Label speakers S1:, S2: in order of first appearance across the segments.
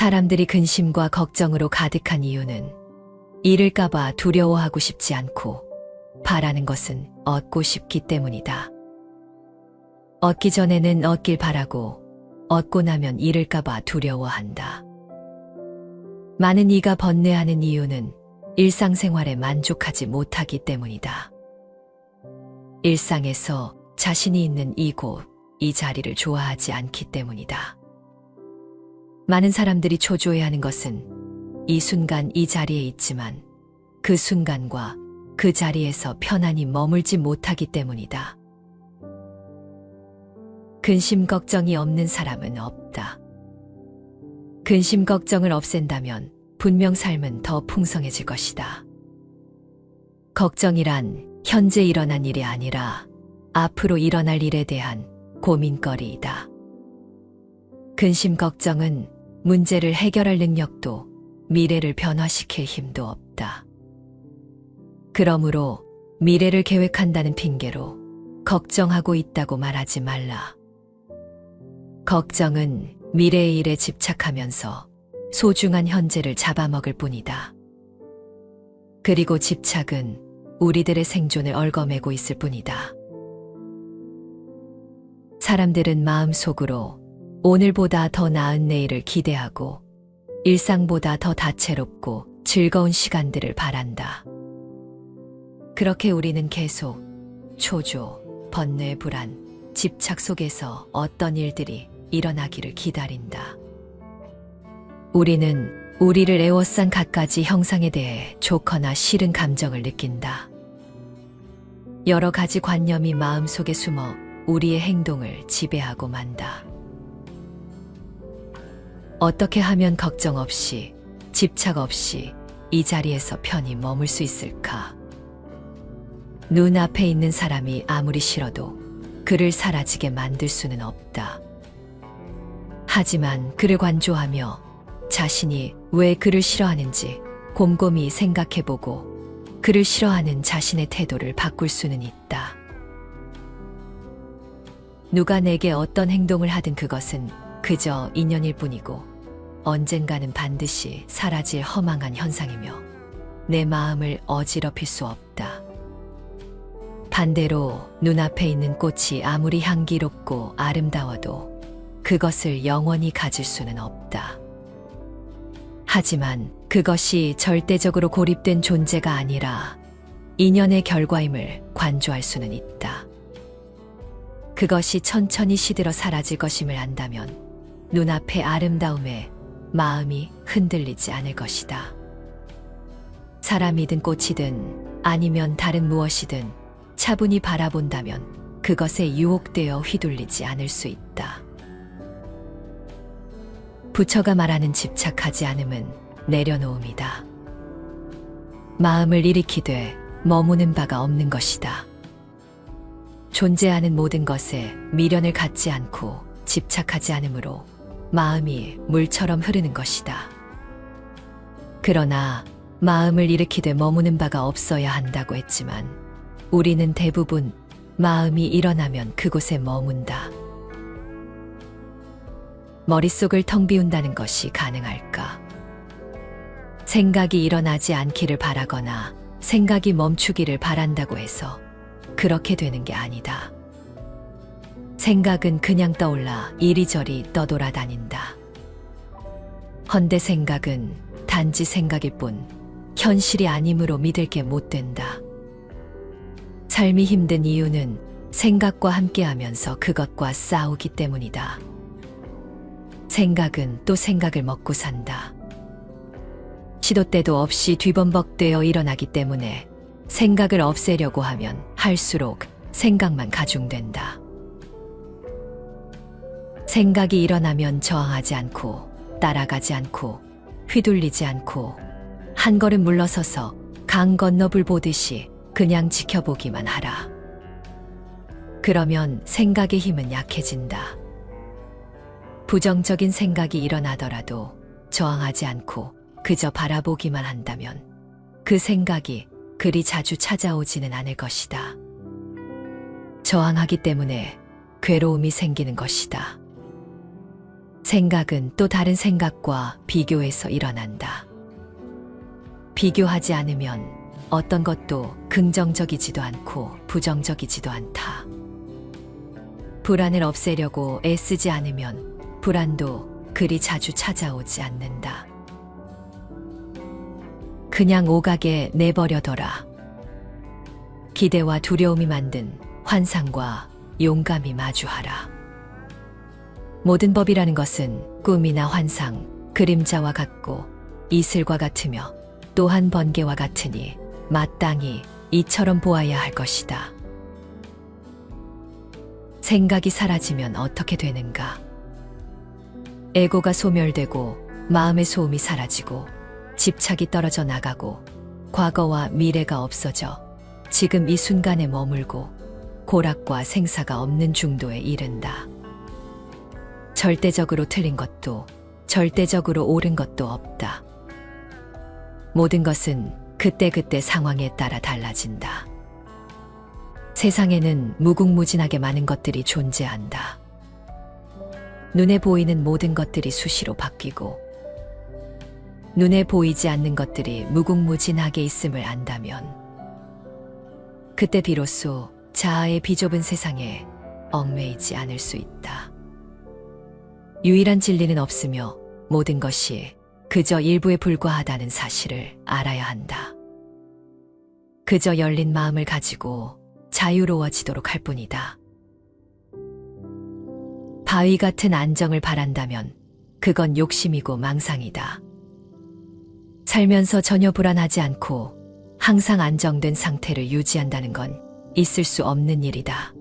S1: 사람들이 근심과 걱정으로 가득한 이유는 잃을까봐 두려워하고 싶지 않고 바라는 것은 얻고 싶기 때문이다. 얻기 전에는 얻길 바라고 얻고 나면 잃을까봐 두려워한다. 많은 이가 번뇌하는 이유는 일상생활에 만족하지 못하기 때문이다. 일상에서 자신이 있는 이곳, 이 자리를 좋아하지 않기 때문이다. 많은 사람들이 초조해하는 것은 이 순간 이 자리에 있지만 그 순간과 그 자리에서 편안히 머물지 못하기 때문이다. 근심 걱정이 없는 사람은 없다. 근심 걱정을 없앤다면 분명 삶은 더 풍성해질 것이다. 걱정이란 현재 일어난 일이 아니라 앞으로 일어날 일에 대한 고민거리이다. 근심 걱정은 문제를 해결할 능력도 미래를 변화시킬 힘도 없다. 그러므로 미래를 계획한다는 핑계로 걱정하고 있다고 말하지 말라. 걱정은 미래의 일에 집착하면서 소중한 현재를 잡아먹을 뿐이다. 그리고 집착은 우리들의 생존을 얽어매고 있을 뿐이다. 사람들은 마음속으로 오늘보다 더 나은 내일을 기대하고 일상보다 더 다채롭고 즐거운 시간들을 바란다. 그렇게 우리는 계속 초조, 번뇌, 불안, 집착 속에서 어떤 일들이 일어나기를 기다린다. 우리는 우리를 에워싼 갖가지 형상에 대해 좋거나 싫은 감정을 느낀다. 여러 가지 관념이 마음속에 숨어 우리의 행동을 지배하고 만다. 어떻게 하면 걱정 없이, 집착 없이 이 자리에서 편히 머물 수 있을까? 눈앞에 있는 사람이 아무리 싫어도 그를 사라지게 만들 수는 없다. 하지만 그를 관조하며 자신이 왜 그를 싫어하는지 곰곰이 생각해보고 그를 싫어하는 자신의 태도를 바꿀 수는 있다. 누가 내게 어떤 행동을 하든 그것은 그저 인연일 뿐이고 언젠가는 반드시 사라질 허망한 현상이며 내 마음을 어지럽힐 수 없다. 반대로 눈앞에 있는 꽃이 아무리 향기롭고 아름다워도 그것을 영원히 가질 수는 없다. 하지만 그것이 절대적으로 고립된 존재가 아니라 인연의 결과임을 관조할 수는 있다. 그것이 천천히 시들어 사라질 것임을 안다면 눈앞의 아름다움에 마음이 흔들리지 않을 것이다. 사람이든 꽃이든 아니면 다른 무엇이든 차분히 바라본다면 그것에 유혹되어 휘둘리지 않을 수 있다. 부처가 말하는 집착하지 않음은 내려놓음이다. 마음을 일으키되 머무는 바가 없는 것이다. 존재하는 모든 것에 미련을 갖지 않고 집착하지 않으므로 마음이 물처럼 흐르는 것이다. 그러나 마음을 일으키되 머무는 바가 없어야 한다고 했지만 우리는 대부분 마음이 일어나면 그곳에 머문다. 머릿속을 텅 비운다는 것이 가능할까? 생각이 일어나지 않기를 바라거나 생각이 멈추기를 바란다고 해서 그렇게 되는 게 아니다. 생각은 그냥 떠올라 이리저리 떠돌아다닌다. 헌데 생각은 단지 생각일 뿐 현실이 아니므로 믿을 게 못 된다. 삶이 힘든 이유는 생각과 함께하면서 그것과 싸우기 때문이다. 생각은 또 생각을 먹고 산다. 시도 때도 없이 뒤범벅되어 일어나기 때문에 생각을 없애려고 하면 할수록 생각만 가중된다. 생각이 일어나면 저항하지 않고 따라가지 않고 휘둘리지 않고 한 걸음 물러서서 강 건너 불 보듯이 그냥 지켜보기만 하라. 그러면 생각의 힘은 약해진다. 부정적인 생각이 일어나더라도 저항하지 않고 그저 바라보기만 한다면 그 생각이 그리 자주 찾아오지는 않을 것이다. 저항하기 때문에 괴로움이 생기는 것이다. 생각은 또 다른 생각과 비교해서 일어난다. 비교하지 않으면 어떤 것도 긍정적이지도 않고 부정적이지도 않다. 불안을 없애려고 애쓰지 않으면 불안도 그리 자주 찾아오지 않는다. 그냥 오가게 내버려둬라. 기대와 두려움이 만든 환상과 용감히 마주하라. 모든 법이라는 것은 꿈이나 환상, 그림자와 같고 이슬과 같으며 또한 번개와 같으니 마땅히 이처럼 보아야 할 것이다. 생각이 사라지면 어떻게 되는가? 에고가 소멸되고 마음의 소음이 사라지고 집착이 떨어져 나가고 과거와 미래가 없어져 지금 이 순간에 머물고 고락과 생사가 없는 중도에 이른다. 절대적으로 틀린 것도 절대적으로 옳은 것도 없다. 모든 것은 그때그때 상황에 따라 달라진다. 세상에는 무궁무진하게 많은 것들이 존재한다. 눈에 보이는 모든 것들이 수시로 바뀌고 눈에 보이지 않는 것들이 무궁무진하게 있음을 안다면 그때 비로소 자아의 비좁은 세상에 얽매이지 않을 수 있다. 유일한 진리는 없으며 모든 것이 그저 일부에 불과하다는 사실을 알아야 한다. 그저 열린 마음을 가지고 자유로워지도록 할 뿐이다. 바위 같은 안정을 바란다면 그건 욕심이고 망상이다. 살면서 전혀 불안하지 않고 항상 안정된 상태를 유지한다는 건 있을 수 없는 일이다.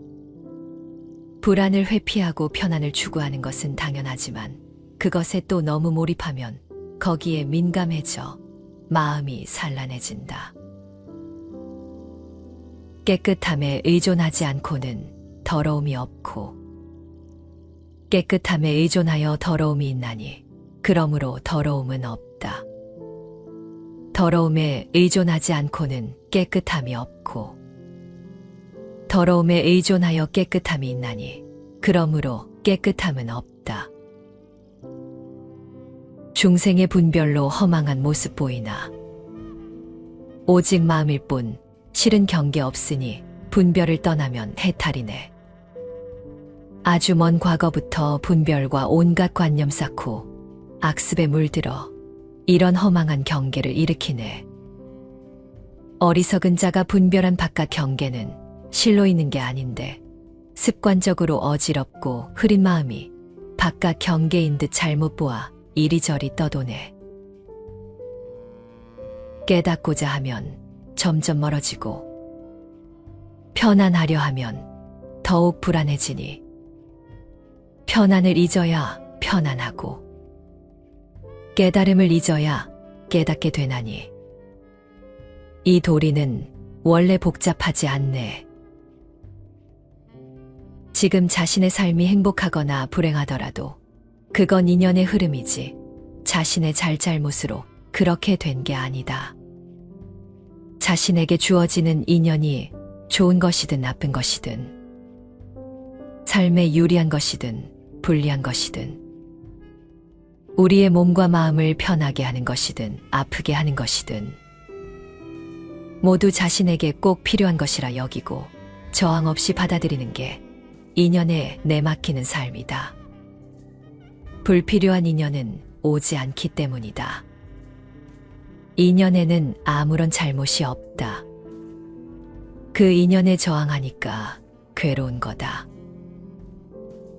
S1: 불안을 회피하고 편안을 추구하는 것은 당연하지만 그것에 또 너무 몰입하면 거기에 민감해져 마음이 산란해진다. 깨끗함에 의존하지 않고는 더러움이 없고 깨끗함에 의존하여 더러움이 있나니 그러므로 더러움은 없다. 더러움에 의존하지 않고는 깨끗함이 없고 더러움에 의존하여 깨끗함이 있나니 그러므로 깨끗함은 없다. 중생의 분별로 허망한 모습 보이나 오직 마음일 뿐 실은 경계 없으니 분별을 떠나면 해탈이네. 아주 먼 과거부터 분별과 온갖 관념 쌓고 악습에 물들어 이런 허망한 경계를 일으키네. 어리석은 자가 분별한 바깥 경계는 실로 있는 게 아닌데 습관적으로 어지럽고 흐린 마음이 바깥 경계인 듯 잘못 보아 이리저리 떠도네. 깨닫고자 하면 점점 멀어지고 편안하려 하면 더욱 불안해지니 편안을 잊어야 편안하고 깨달음을 잊어야 깨닫게 되나니 이 도리는 원래 복잡하지 않네. 지금 자신의 삶이 행복하거나 불행하더라도 그건 인연의 흐름이지 자신의 잘잘못으로 그렇게 된 게 아니다. 자신에게 주어지는 인연이 좋은 것이든 나쁜 것이든 삶에 유리한 것이든 불리한 것이든 우리의 몸과 마음을 편하게 하는 것이든 아프게 하는 것이든 모두 자신에게 꼭 필요한 것이라 여기고 저항 없이 받아들이는 게 인연에 내맡기는 삶이다. 불필요한 인연은 오지 않기 때문이다. 인연에는 아무런 잘못이 없다. 그 인연에 저항하니까 괴로운 거다.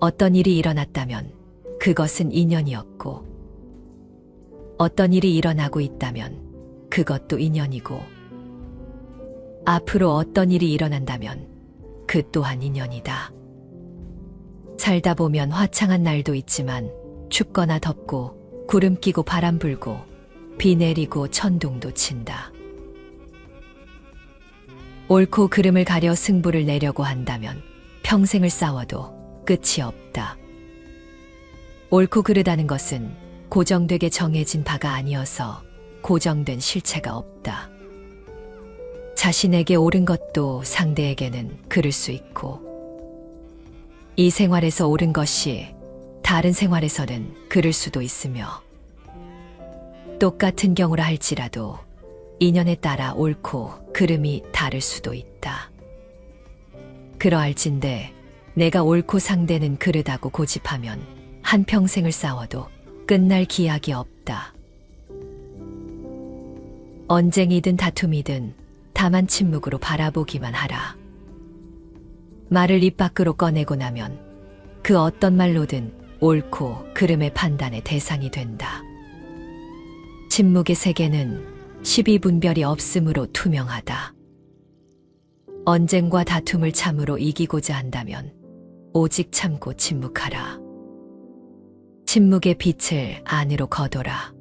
S1: 어떤 일이 일어났다면 그것은 인연이었고 어떤 일이 일어나고 있다면 그것도 인연이고 앞으로 어떤 일이 일어난다면 그 또한 인연이다. 살다 보면 화창한 날도 있지만 춥거나 덥고 구름 끼고 바람 불고 비 내리고 천둥도 친다. 옳고 그름을 가려 승부를 내려고 한다면 평생을 싸워도 끝이 없다. 옳고 그르다는 것은 고정되게 정해진 바가 아니어서 고정된 실체가 없다. 자신에게 옳은 것도 상대에게는 그를 수 있고 이 생활에서 옳은 것이 다른 생활에서는 그럴 수도 있으며 똑같은 경우라 할지라도 인연에 따라 옳고 그름이 다를 수도 있다. 그러할진대 내가 옳고 상대는 그르다고 고집하면 한평생을 싸워도 끝날 기약이 없다. 언쟁이든 다툼이든 다만 침묵으로 바라보기만 하라. 말을 입 밖으로 꺼내고 나면 그 어떤 말로든 옳고 그름의 판단의 대상이 된다. 침묵의 세계는 시비분별이 없으므로 투명하다. 언쟁과 다툼을 참으로 이기고자 한다면 오직 참고 침묵하라. 침묵의 빛을 안으로 거둬라.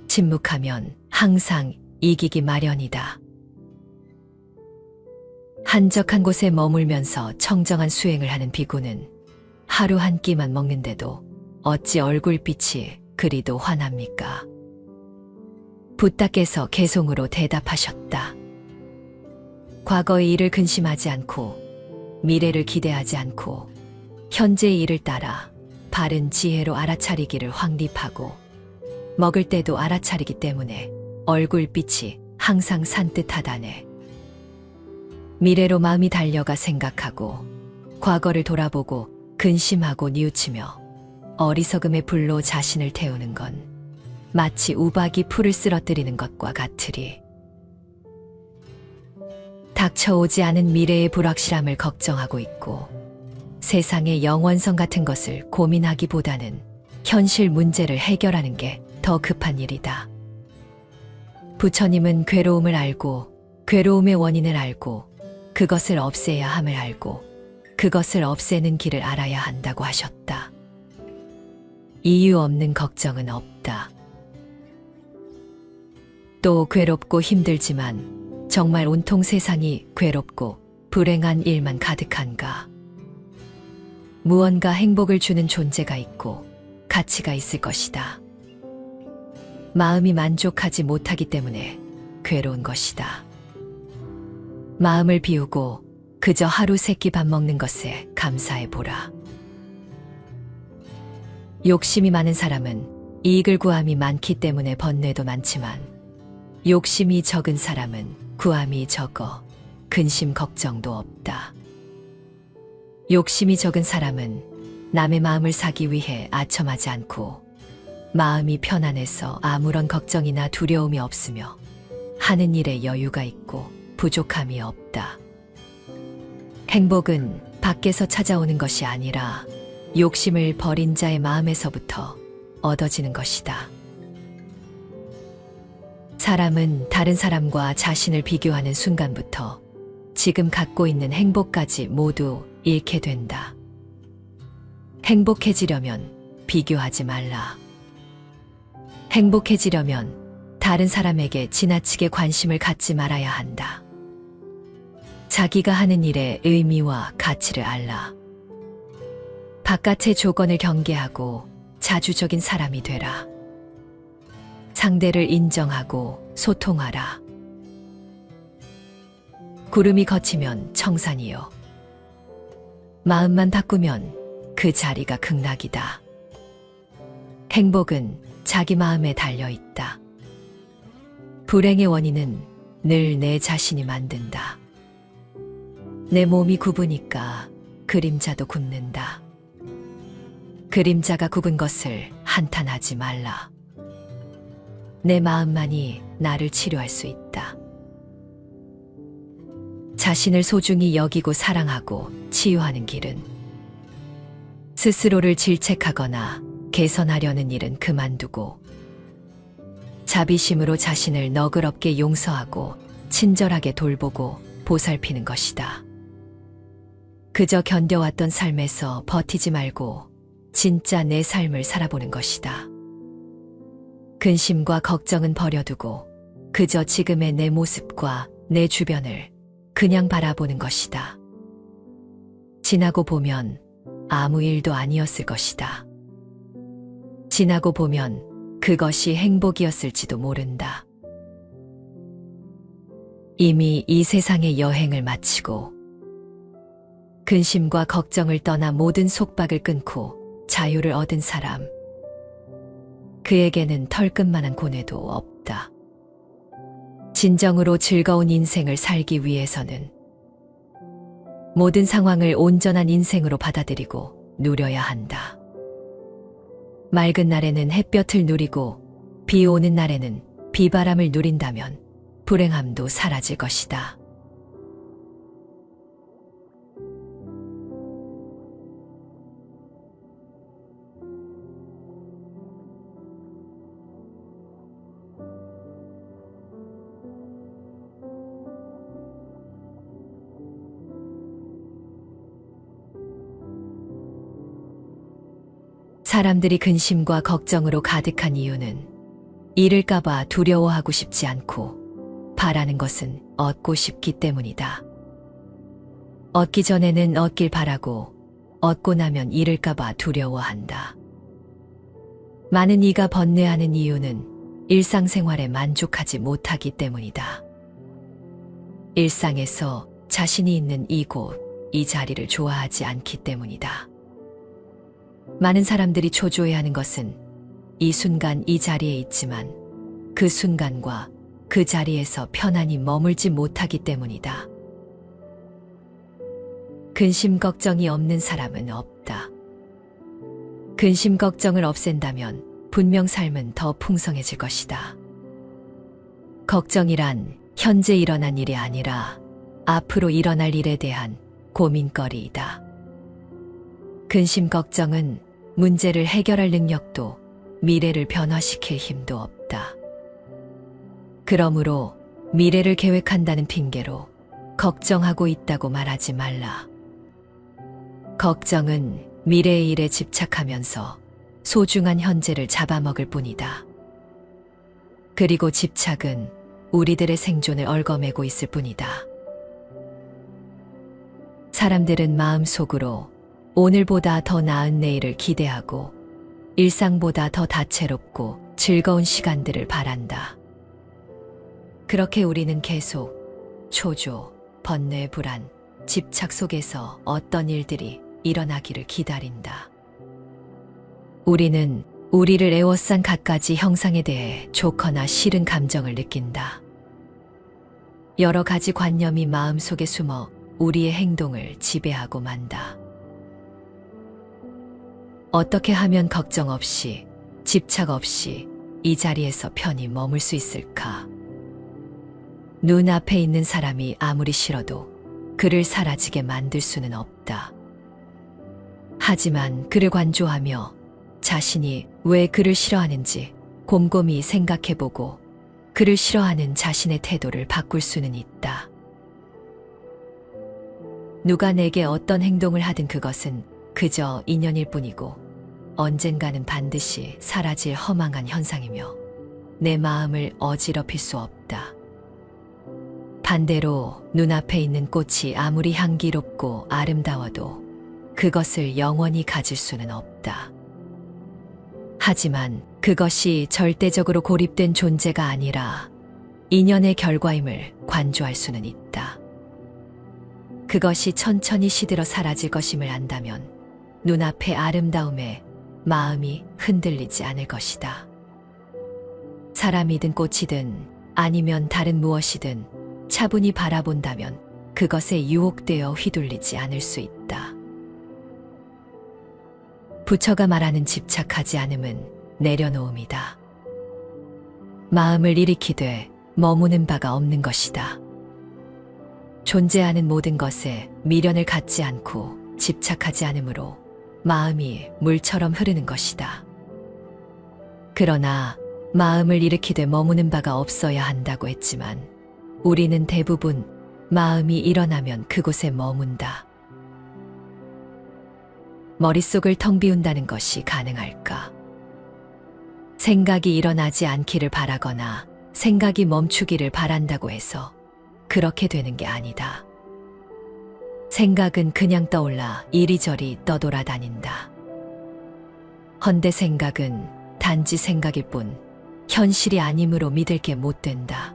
S1: 침묵하면 항상 이기기 마련이다. 한적한 곳에 머물면서 청정한 수행을 하는 비구는 하루 한 끼만 먹는데도 어찌 얼굴빛이 그리도 환합니까? 붓다께서 개송으로 대답하셨다. 과거의 일을 근심하지 않고 미래를 기대하지 않고 현재의 일을 따라 바른 지혜로 알아차리기를 확립하고 먹을 때도 알아차리기 때문에 얼굴빛이 항상 산뜻하다네. 미래로 마음이 달려가 생각하고 과거를 돌아보고 근심하고 뉘우치며 어리석음의 불로 자신을 태우는 건 마치 우박이 풀을 쓰러뜨리는 것과 같으리. 닥쳐오지 않은 미래의 불확실함을 걱정하고 있고 세상의 영원성 같은 것을 고민하기보다는 현실 문제를 해결하는 게 더 급한 일이다. 부처님은 괴로움을 알고 괴로움의 원인을 알고 그것을 없애야 함을 알고 그것을 없애는 길을 알아야 한다고 하셨다. 이유 없는 걱정은 없다. 또 괴롭고 힘들지만 정말 온통 세상이 괴롭고 불행한 일만 가득한가? 무언가 행복을 주는 존재가 있고 가치가 있을 것이다. 마음이 만족하지 못하기 때문에 괴로운 것이다. 마음을 비우고 그저 하루 세끼 밥 먹는 것에 감사해 보라. 욕심이 많은 사람은 이익을 구함이 많기 때문에 번뇌도 많지만 욕심이 적은 사람은 구함이 적어 근심 걱정도 없다. 욕심이 적은 사람은 남의 마음을 사기 위해 아첨하지 않고 마음이 편안해서 아무런 걱정이나 두려움이 없으며 하는 일에 여유가 있고 부족함이 없다. 행복은 밖에서 찾아오는 것이 아니라 욕심을 버린 자의 마음에서부터 얻어지는 것이다. 사람은 다른 사람과 자신을 비교하는 순간부터 지금 갖고 있는 행복까지 모두 잃게 된다. 행복해지려면 비교하지 말라. 행복해지려면 다른 사람에게 지나치게 관심을 갖지 말아야 한다. 자기가 하는 일의 의미와 가치를 알라. 바깥의 조건을 경계하고 자주적인 사람이 되라. 상대를 인정하고 소통하라. 구름이 걷히면 청산이요. 마음만 바꾸면 그 자리가 극락이다. 행복은 자기 마음에 달려 있다. 불행의 원인은 늘 내 자신이 만든다. 내 몸이 굽으니까 그림자도 굽는다. 그림자가 굽은 것을 한탄하지 말라. 내 마음만이 나를 치료할 수 있다. 자신을 소중히 여기고 사랑하고 치유하는 길은 스스로를 질책하거나 개선하려는 일은 그만두고 자비심으로 자신을 너그럽게 용서하고 친절하게 돌보고 보살피는 것이다. 그저 견뎌왔던 삶에서 버티지 말고 진짜 내 삶을 살아보는 것이다. 근심과 걱정은 버려두고 그저 지금의 내 모습과 내 주변을 그냥 바라보는 것이다. 지나고 보면 아무 일도 아니었을 것이다. 지나고 보면 그것이 행복이었을지도 모른다. 이미 이 세상의 여행을 마치고 근심과 걱정을 떠나 모든 속박을 끊고 자유를 얻은 사람. 그에게는 털끝만한 고뇌도 없다. 진정으로 즐거운 인생을 살기 위해서는 모든 상황을 온전한 인생으로 받아들이고 누려야 한다. 맑은 날에는 햇볕을 누리고 비 오는 날에는 비바람을 누린다면 불행함도 사라질 것이다. 사람들이 근심과 걱정으로 가득한 이유는 잃을까봐 두려워하고 싶지 않고 바라는 것은 얻고 싶기 때문이다. 얻기 전에는 얻길 바라고 얻고 나면 잃을까봐 두려워한다. 많은 이가 번뇌하는 이유는 일상생활에 만족하지 못하기 때문이다. 일상에서 자신이 있는 이곳, 이 자리를 좋아하지 않기 때문이다. 많은 사람들이 초조해하는 것은 이 순간 이 자리에 있지만 그 순간과 그 자리에서 편안히 머물지 못하기 때문이다. 근심 걱정이 없는 사람은 없다. 근심 걱정을 없앤다면 분명 삶은 더 풍성해질 것이다. 걱정이란 현재 일어난 일이 아니라 앞으로 일어날 일에 대한 고민거리이다. 근심 걱정은 문제를 해결할 능력도 미래를 변화시킬 힘도 없다. 그러므로 미래를 계획한다는 핑계로 걱정하고 있다고 말하지 말라. 걱정은 미래의 일에 집착하면서 소중한 현재를 잡아먹을 뿐이다. 그리고 집착은 우리들의 생존을 얽어매고 있을 뿐이다. 사람들은 마음속으로 오늘보다 더 나은 내일을 기대하고 일상보다 더 다채롭고 즐거운 시간들을 바란다. 그렇게 우리는 계속 초조, 번뇌, 불안, 집착 속에서 어떤 일들이 일어나기를 기다린다. 우리는 우리를 에워싼 갖가지 형상에 대해 좋거나 싫은 감정을 느낀다. 여러 가지 관념이 마음속에 숨어 우리의 행동을 지배하고 만다. 어떻게 하면 걱정 없이, 집착 없이 이 자리에서 편히 머물 수 있을까? 눈앞에 있는 사람이 아무리 싫어도 그를 사라지게 만들 수는 없다. 하지만 그를 관조하며 자신이 왜 그를 싫어하는지 곰곰이 생각해보고 그를 싫어하는 자신의 태도를 바꿀 수는 있다. 누가 내게 어떤 행동을 하든 그것은 그저 인연일 뿐이고 언젠가는 반드시 사라질 허망한 현상이며 내 마음을 어지럽힐 수 없다. 반대로 눈앞에 있는 꽃이 아무리 향기롭고 아름다워도 그것을 영원히 가질 수는 없다. 하지만 그것이 절대적으로 고립된 존재가 아니라 인연의 결과임을 관조할 수는 있다. 그것이 천천히 시들어 사라질 것임을 안다면 눈앞의 아름다움에 마음이 흔들리지 않을 것이다. 사람이든 꽃이든 아니면 다른 무엇이든 차분히 바라본다면 그것에 유혹되어 휘둘리지 않을 수 있다. 부처가 말하는 집착하지 않음은 내려놓음이다. 마음을 일으키되 머무는 바가 없는 것이다. 존재하는 모든 것에 미련을 갖지 않고 집착하지 않으므로 마음이 물처럼 흐르는 것이다. 그러나 마음을 일으키되 머무는 바가 없어야 한다고 했지만 우리는 대부분 마음이 일어나면 그곳에 머문다. 머릿속을 텅 비운다는 것이 가능할까? 생각이 일어나지 않기를 바라거나 생각이 멈추기를 바란다고 해서 그렇게 되는 게 아니다. 생각은 그냥 떠올라 이리저리 떠돌아다닌다. 헌데 생각은 단지 생각일 뿐 현실이 아니므로 믿을 게 못 된다.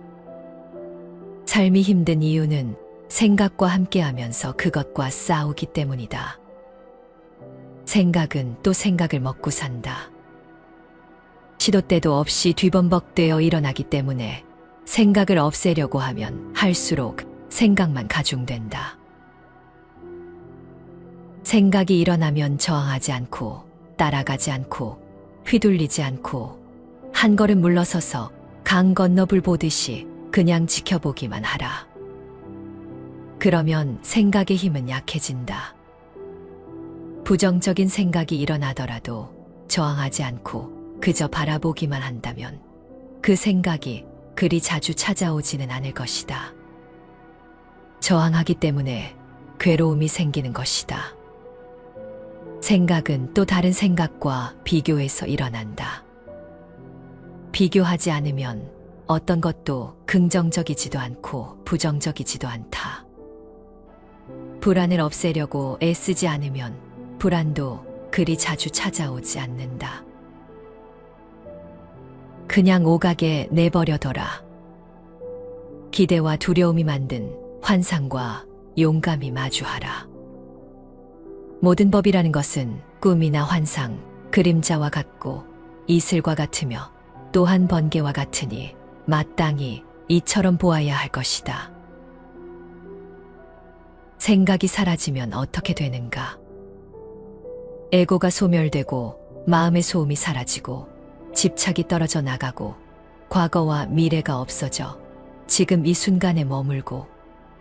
S1: 삶이 힘든 이유는 생각과 함께하면서 그것과 싸우기 때문이다. 생각은 또 생각을 먹고 산다. 시도 때도 없이 뒤범벅되어 일어나기 때문에 생각을 없애려고 하면 할수록 생각만 가중된다. 생각이 일어나면 저항하지 않고 따라가지 않고 휘둘리지 않고 한 걸음 물러서서 강 건너 불 보듯이 그냥 지켜보기만 하라. 그러면 생각의 힘은 약해진다. 부정적인 생각이 일어나더라도 저항하지 않고 그저 바라보기만 한다면 그 생각이 그리 자주 찾아오지는 않을 것이다. 저항하기 때문에 괴로움이 생기는 것이다. 생각은 또 다른 생각과 비교해서 일어난다. 비교하지 않으면 어떤 것도 긍정적이지도 않고 부정적이지도 않다. 불안을 없애려고 애쓰지 않으면 불안도 그리 자주 찾아오지 않는다. 그냥 오가게 내버려둬라. 기대와 두려움이 만든 환상과 용감히 마주하라. 모든 법이라는 것은 꿈이나 환상, 그림자와 같고 이슬과 같으며 또한 번개와 같으니 마땅히 이처럼 보아야 할 것이다. 생각이 사라지면 어떻게 되는가? 에고가 소멸되고 마음의 소음이 사라지고 집착이 떨어져 나가고 과거와 미래가 없어져 지금 이 순간에 머물고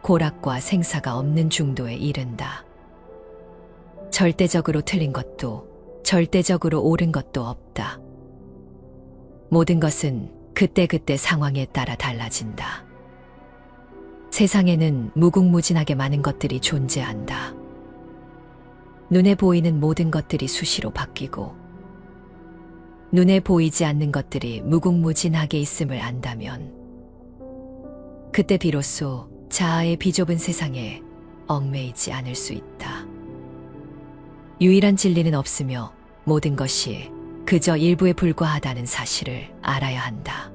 S1: 고락과 생사가 없는 중도에 이른다. 절대적으로 틀린 것도 절대적으로 옳은 것도 없다. 모든 것은 그때그때 상황에 따라 달라진다. 세상에는 무궁무진하게 많은 것들이 존재한다. 눈에 보이는 모든 것들이 수시로 바뀌고 눈에 보이지 않는 것들이 무궁무진하게 있음을 안다면 그때 비로소 자아의 비좁은 세상에 얽매이지 않을 수 있다. 유일한 진리는 없으며 모든 것이 그저 일부에 불과하다는 사실을 알아야 한다.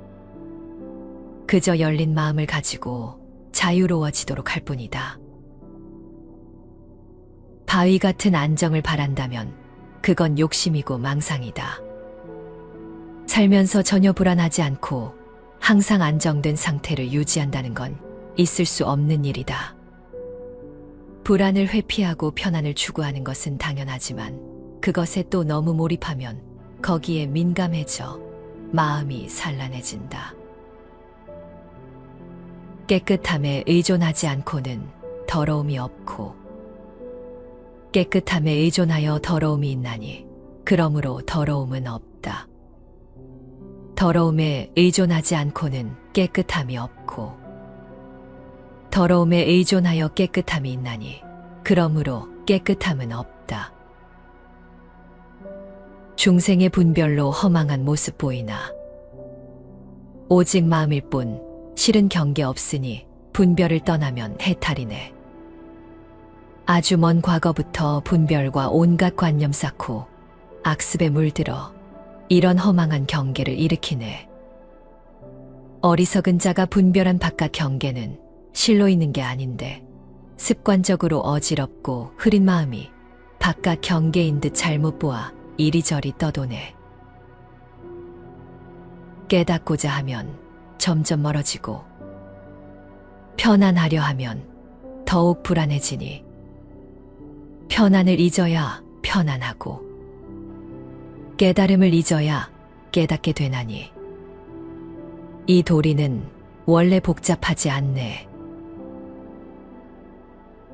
S1: 그저 열린 마음을 가지고 자유로워지도록 할 뿐이다. 바위 같은 안정을 바란다면 그건 욕심이고 망상이다. 살면서 전혀 불안하지 않고 항상 안정된 상태를 유지한다는 건 있을 수 없는 일이다. 불안을 회피하고 편안을 추구하는 것은 당연하지만 그것에 또 너무 몰입하면 거기에 민감해져 마음이 산란해진다. 깨끗함에 의존하지 않고는 더러움이 없고 깨끗함에 의존하여 더러움이 있나니 그러므로 더러움은 없다. 더러움에 의존하지 않고는 깨끗함이 없고 더러움에 의존하여 깨끗함이 있나니 그러므로 깨끗함은 없다. 중생의 분별로 허망한 모습 보이나 오직 마음일 뿐 실은 경계 없으니 분별을 떠나면 해탈이네. 아주 먼 과거부터 분별과 온갖 관념 쌓고 악습에 물들어 이런 허망한 경계를 일으키네. 어리석은 자가 분별한 바깥 경계는 실로 있는 게 아닌데 습관적으로 어지럽고 흐린 마음이 바깥 경계인 듯 잘못 보아 이리저리 떠도네. 깨닫고자 하면 점점 멀어지고 편안하려 하면 더욱 불안해지니 편안을 잊어야 편안하고 깨달음을 잊어야 깨닫게 되나니 이 도리는 원래 복잡하지 않네.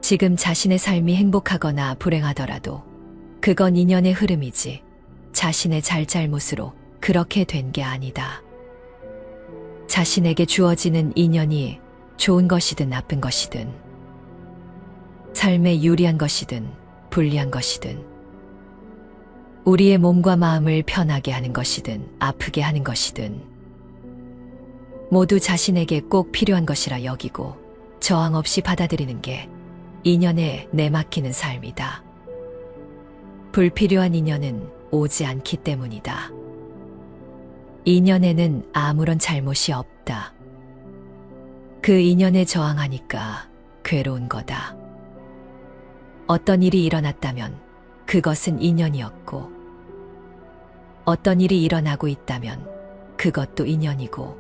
S1: 지금 자신의 삶이 행복하거나 불행하더라도 그건 인연의 흐름이지 자신의 잘잘못으로 그렇게 된 게 아니다. 자신에게 주어지는 인연이 좋은 것이든 나쁜 것이든 삶에 유리한 것이든 불리한 것이든 우리의 몸과 마음을 편하게 하는 것이든 아프게 하는 것이든 모두 자신에게 꼭 필요한 것이라 여기고 저항 없이 받아들이는 게 인연에 내맡기는 삶이다. 불필요한 인연은 오지 않기 때문이다. 인연에는 아무런 잘못이 없다. 그 인연에 저항하니까 괴로운 거다. 어떤 일이 일어났다면 그것은 인연이었고, 어떤 일이 일어나고 있다면 그것도 인연이고,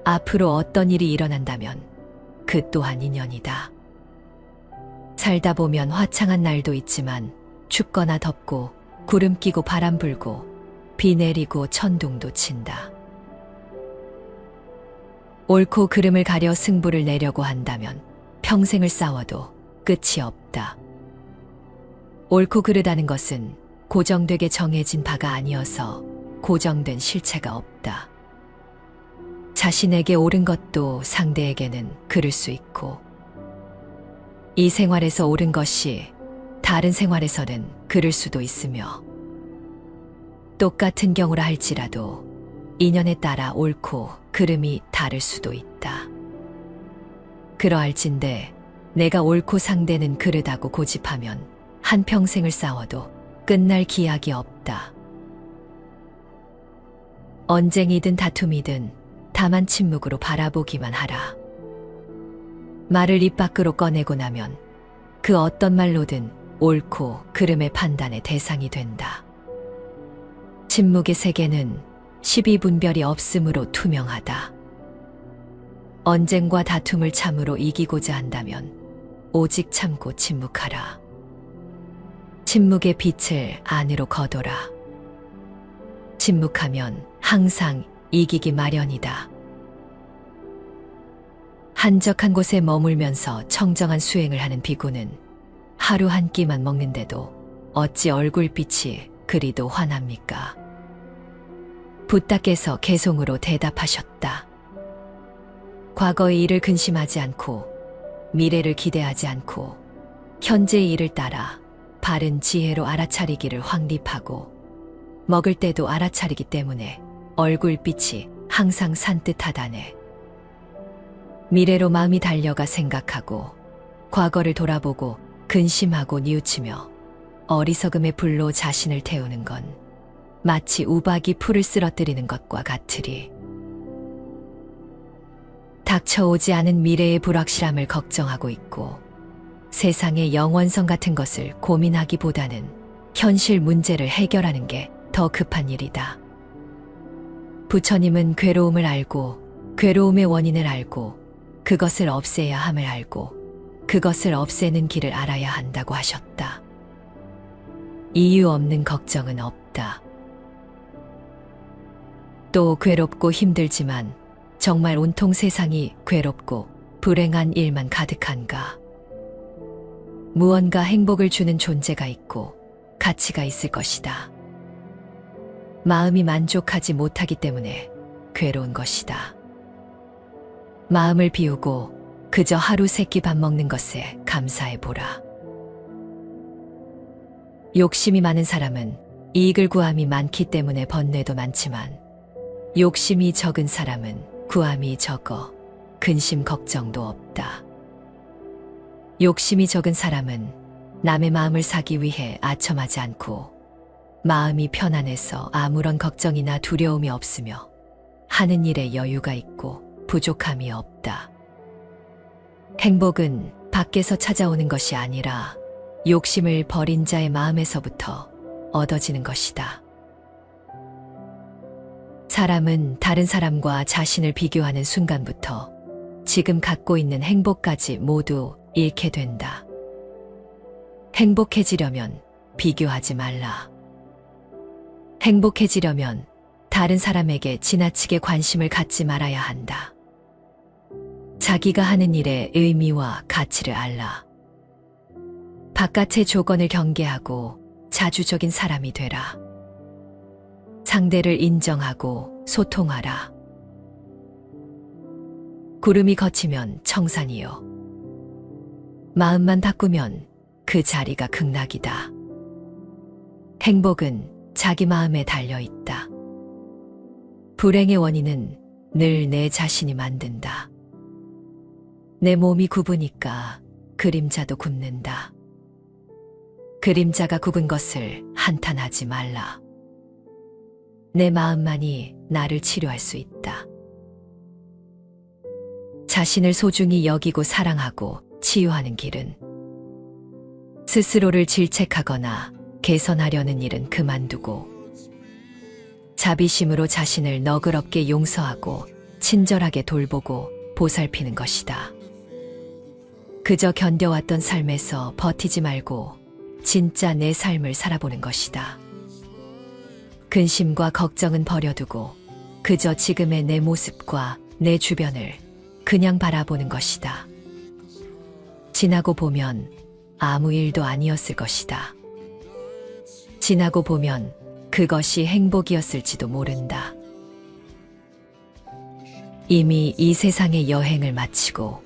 S1: 앞으로 어떤 일이 일어난다면 그 또한 인연이다. 살다 보면 화창한 날도 있지만 춥거나 덥고 구름 끼고 바람 불고 비 내리고 천둥도 친다. 옳고 그름을 가려 승부를 내려고 한다면 평생을 싸워도 끝이 없다. 옳고 그르다는 것은 고정되게 정해진 바가 아니어서 고정된 실체가 없다. 자신에게 옳은 것도 상대에게는 그를 수 있고, 이 생활에서 옳은 것이 다른 생활에서는 그를 수도 있으며, 똑같은 경우라 할지라도 인연에 따라 옳고 그름이 다를 수도 있다. 그러할진대 내가 옳고 상대는 그르다고 고집하면 한평생을 싸워도 끝날 기약이 없다. 언쟁이든 다툼이든 다만 침묵으로 바라보기만 하라. 말을 입 밖으로 꺼내고 나면 그 어떤 말로든 옳고 그름의 판단의 대상이 된다. 침묵의 세계는 시비분별이 없으므로 투명하다. 언쟁과 다툼을 참으로 이기고자 한다면 오직 참고 침묵하라. 침묵의 빛을 안으로 거둬라. 침묵하면 항상 이기기 마련이다. 한적한 곳에 머물면서 청정한 수행을 하는 비구는 하루 한 끼만 먹는데도 어찌 얼굴빛이 그리도 환합니까? 붓다께서 개송으로 대답하셨다. 과거의 일을 근심하지 않고 미래를 기대하지 않고 현재의 일을 따라 바른 지혜로 알아차리기를 확립하고, 먹을 때도 알아차리기 때문에 얼굴빛이 항상 산뜻하다네. 미래로 마음이 달려가 생각하고 과거를 돌아보고 근심하고 뉘우치며 어리석음의 불로 자신을 태우는 건 마치 우박이 풀을 쓰러뜨리는 것과 같으리. 닥쳐오지 않은 미래의 불확실함을 걱정하고 있고 세상의 영원성 같은 것을 고민하기보다는 현실 문제를 해결하는 게 더 급한 일이다. 부처님은 괴로움을 알고 괴로움의 원인을 알고 그것을 없애야 함을 알고 그것을 없애는 길을 알아야 한다고 하셨다. 이유 없는 걱정은 없다. 또 괴롭고 힘들지만 정말 온통 세상이 괴롭고 불행한 일만 가득한가? 무언가 행복을 주는 존재가 있고 가치가 있을 것이다. 마음이 만족하지 못하기 때문에 괴로운 것이다. 마음을 비우고 그저 하루 세끼 밥 먹는 것에 감사해 보라. 욕심이 많은 사람은 이익을 구함이 많기 때문에 번뇌도 많지만, 욕심이 적은 사람은 구함이 적어 근심 걱정도 없다. 욕심이 적은 사람은 남의 마음을 사기 위해 아첨하지 않고 마음이 편안해서 아무런 걱정이나 두려움이 없으며 하는 일에 여유가 있고 부족함이 없다. 행복은 밖에서 찾아오는 것이 아니라 욕심을 버린 자의 마음에서부터 얻어지는 것이다. 사람은 다른 사람과 자신을 비교하는 순간부터 지금 갖고 있는 행복까지 모두 잃게 된다. 행복해지려면 비교하지 말라. 행복해지려면 다른 사람에게 지나치게 관심을 갖지 말아야 한다. 자기가 하는 일의 의미와 가치를 알라. 바깥의 조건을 경계하고 자주적인 사람이 되라. 상대를 인정하고 소통하라. 구름이 걷히면 청산이요. 마음만 바꾸면 그 자리가 극락이다. 행복은 자기 마음에 달려 있다. 불행의 원인은 늘 내 자신이 만든다. 내 몸이 굽으니까 그림자도 굽는다. 그림자가 굽은 것을 한탄하지 말라. 내 마음만이 나를 치료할 수 있다. 자신을 소중히 여기고 사랑하고 치유하는 길은 스스로를 질책하거나 개선하려는 일은 그만두고 자비심으로 자신을 너그럽게 용서하고 친절하게 돌보고 보살피는 것이다. 그저 견뎌왔던 삶에서 버티지 말고 진짜 내 삶을 살아보는 것이다. 근심과 걱정은 버려두고 그저 지금의 내 모습과 내 주변을 그냥 바라보는 것이다. 지나고 보면 아무 일도 아니었을 것이다. 지나고 보면 그것이 행복이었을지도 모른다. 이미 이 세상의 여행을 마치고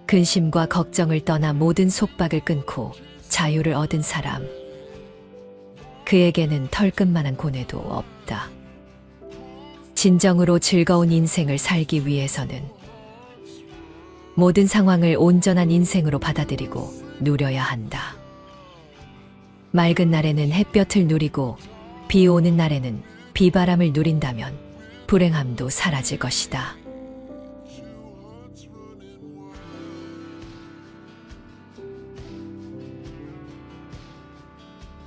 S1: 근심과 걱정을 떠나 모든 속박을 끊고 자유를 얻은 사람, 그에게는 털끝만한 고뇌도 없다. 진정으로 즐거운 인생을 살기 위해서는 모든 상황을 온전한 인생으로 받아들이고 누려야 한다. 맑은 날에는 햇볕을 누리고 비 오는 날에는 비바람을 누린다면 불행함도 사라질 것이다.